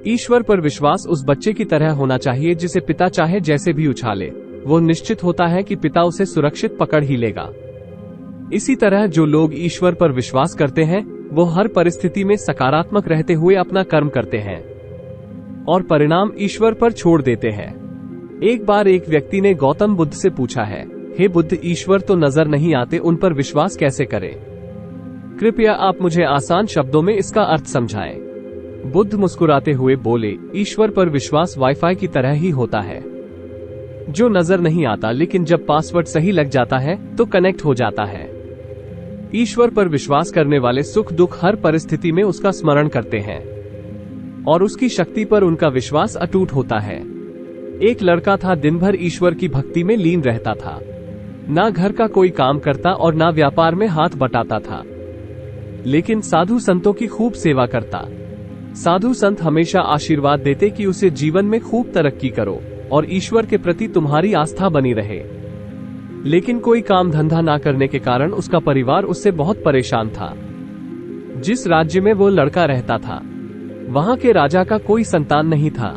ईश्वर पर विश्वास उस बच्चे की तरह होना चाहिए जिसे पिता चाहे जैसे भी उछाले, वो निश्चित होता है कि पिता उसे सुरक्षित पकड़ ही लेगा। इसी तरह जो लोग ईश्वर पर विश्वास करते हैं वो हर परिस्थिति में सकारात्मक रहते हुए अपना कर्म करते हैं और परिणाम ईश्वर पर छोड़ देते हैं। एक बार एक व्यक्ति ने गौतम बुद्ध से पूछा है, हे बुद्ध, ईश्वर तो नजर नहीं आते, उन पर विश्वास कैसे करें? कृपया आप मुझे आसान शब्दों में इसका अर्थ समझाएं। बुद्ध मुस्कुराते हुए बोले, ईश्वर पर विश्वास वाईफाई की तरह ही होता है जो नजर नहीं आता, लेकिन जब पासवर्ड सही लग जाता है तो कनेक्ट हो जाता है। ईश्वर पर विश्वास करने वाले सुख दुख हर परिस्थिति में उसका स्मरण करते हैं और उसकी शक्ति पर उनका विश्वास अटूट होता है। एक लड़का था, दिन भर ईश्वर की भक्ति में लीन रहता था, ना घर का कोई काम करता और ना व्यापार में हाथ बटाता था, लेकिन साधु संतों की खूब सेवा करता। साधु संत हमेशा आशीर्वाद देते कि उसे जीवन में खूब तरक्की करो और ईश्वर के प्रति तुम्हारी आस्था बनी रहे। लेकिन कोई काम धंधा ना करने के कारण उसका परिवार उससे बहुत परेशान था। जिस राज्य में वो लड़का रहता था वहां के राजा का कोई संतान नहीं था।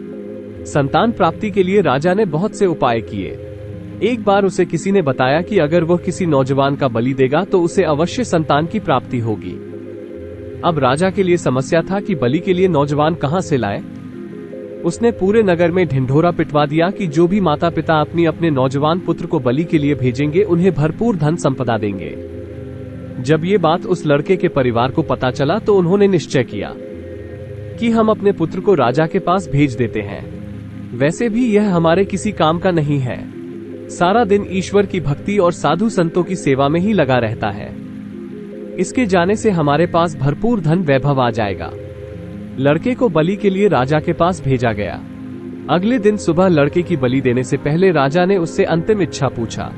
संतान प्राप्ति के लिए राजा ने बहुत से उपाय किए। एक बार उसे किसी ने बताया कि अगर वह किसी नौजवान का बलि देगा तो उसे अवश्य संतान की प्राप्ति होगी। अब राजा के लिए समस्या था कि बलि के लिए नौजवान कहां से लाए। उसने पूरे नगर में ढिंढोरा पिटवा दिया कि जो भी माता पिता अपने नौजवान पुत्र को बलि के लिए भेजेंगे उन्हें भरपूर धन संपदा देंगे। जब ये बात उस लड़के के परिवार को पता चला तो उन्होंने निश्चय किया कि हम अपने पुत्र को राजा के पास भेज देते हैं। वैसे भी यह हमारे किसी काम का नहीं है, सारा दिन ईश्वर की भक्ति और साधु संतों की सेवा में ही लगा रहता है। इसके जाने से हमारे पास भरपूर धन वैभव आ जाएगा। लड़के को बलि के लिए राजा के पास भेजा गया। अगले दिन सुबह लड़के की बलि देने से पहले राजा ने उससे अंतिम इच्छा पूछा।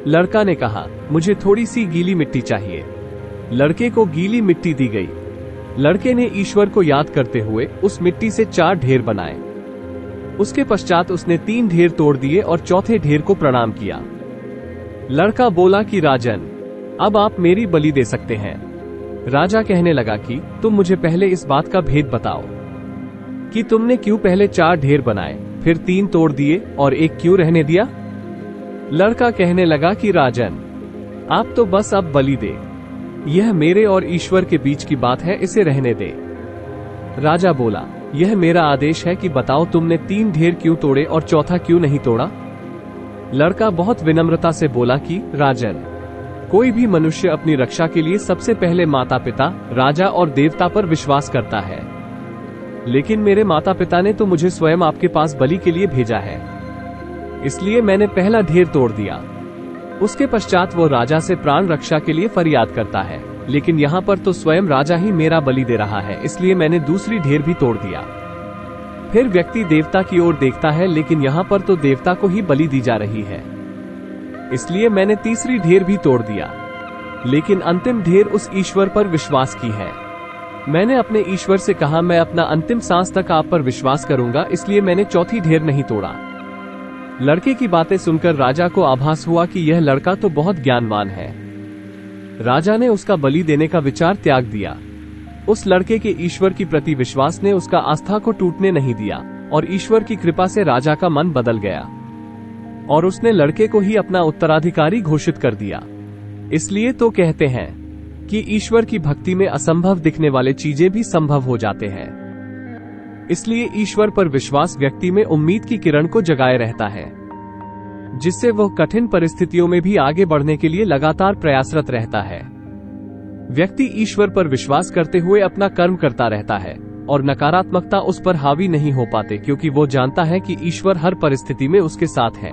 लड़का ने कहा, मुझे थोड़ी सी गीली मिट्टी चाहिए। लड़के को गीली मिट्टी दी गई। लड़के ने ईश्वर को याद करते हुए उस मिट्टी से 4 ढेर बनाए। उसके पश्चात उसने 3 ढेर तोड़ दिए और चौथे ढेर को प्रणाम किया। लड़का बोला कि राजन, अब आप मेरी बलि दे सकते हैं। राजा कहने लगा कि तुम मुझे पहले इस बात का भेद बताओ कि तुमने क्यों पहले 4 ढेर बनाए, फिर 3 तोड़ दिए और 1 क्यों रहने दिया? लड़का कहने लगा कि राजन, आप तो बस अब बलि दे, यह मेरे और ईश्वर के बीच की बात है, इसे रहने दे। राजा बोला, यह मेरा आदेश है कि बताओ तुमने 3 ढेर क्यों तोड़े और चौथा क्यों नहीं तोड़ा? लड़का बहुत विनम्रता से बोला कि राजन, कोई भी मनुष्य अपनी रक्षा के लिए सबसे पहले माता पिता, राजा और देवता पर विश्वास करता है, लेकिन मेरे माता पिता ने तो मुझे स्वयं आपके पास बलि के लिए भेजा है, इसलिए मैंने पहला ढेर तोड़ दिया। उसके पश्चात वो राजा से प्राण रक्षा के लिए फरियाद करता है, लेकिन यहाँ पर तो स्वयं राजा ही मेरा बलि दे रहा है, इसलिए मैंने दूसरी ढेर भी तोड़ दिया। फिर व्यक्ति देवता की ओर देखता है, लेकिन यहाँ पर तो देवता को ही बलि दी जा रही है, इसलिए मैंने तीसरी ढेर भी तोड़ दिया। लेकिन अंतिम ढेर उस ईश्वर पर विश्वास की है। मैंने अपने ईश्वर से कहा, मैं अपना अंतिम सांस तक आप पर विश्वास करूंगा, इसलिए मैंने चौथी ढेर नहीं तोड़ा। लड़के की बातें सुनकर राजा को आभास हुआ कि यह लड़का तो बहुत ज्ञानवान है। राजा ने उसका बलि देने का विचार त्याग दिया। उस लड़के के ईश्वर की प्रति विश्वास ने उसका आस्था को टूटने नहीं दिया और ईश्वर की कृपा से राजा का मन बदल गया और उसने लड़के को ही अपना उत्तराधिकारी घोषित कर दिया। इसलिए तो कहते हैं कि ईश्वर की भक्ति में असंभव दिखने वाले चीजें भी संभव हो जाते हैं। इसलिए ईश्वर पर विश्वास व्यक्ति में उम्मीद की किरण को जगाए रहता है, जिससे वह कठिन परिस्थितियों में भी आगे बढ़ने के लिए लगातार प्रयासरत रहता है। व्यक्ति ईश्वर पर विश्वास करते हुए अपना कर्म करता रहता है और नकारात्मकता उस पर हावी नहीं हो पाते, क्योंकि वो जानता है कि ईश्वर हर परिस्थिति में उसके साथ है।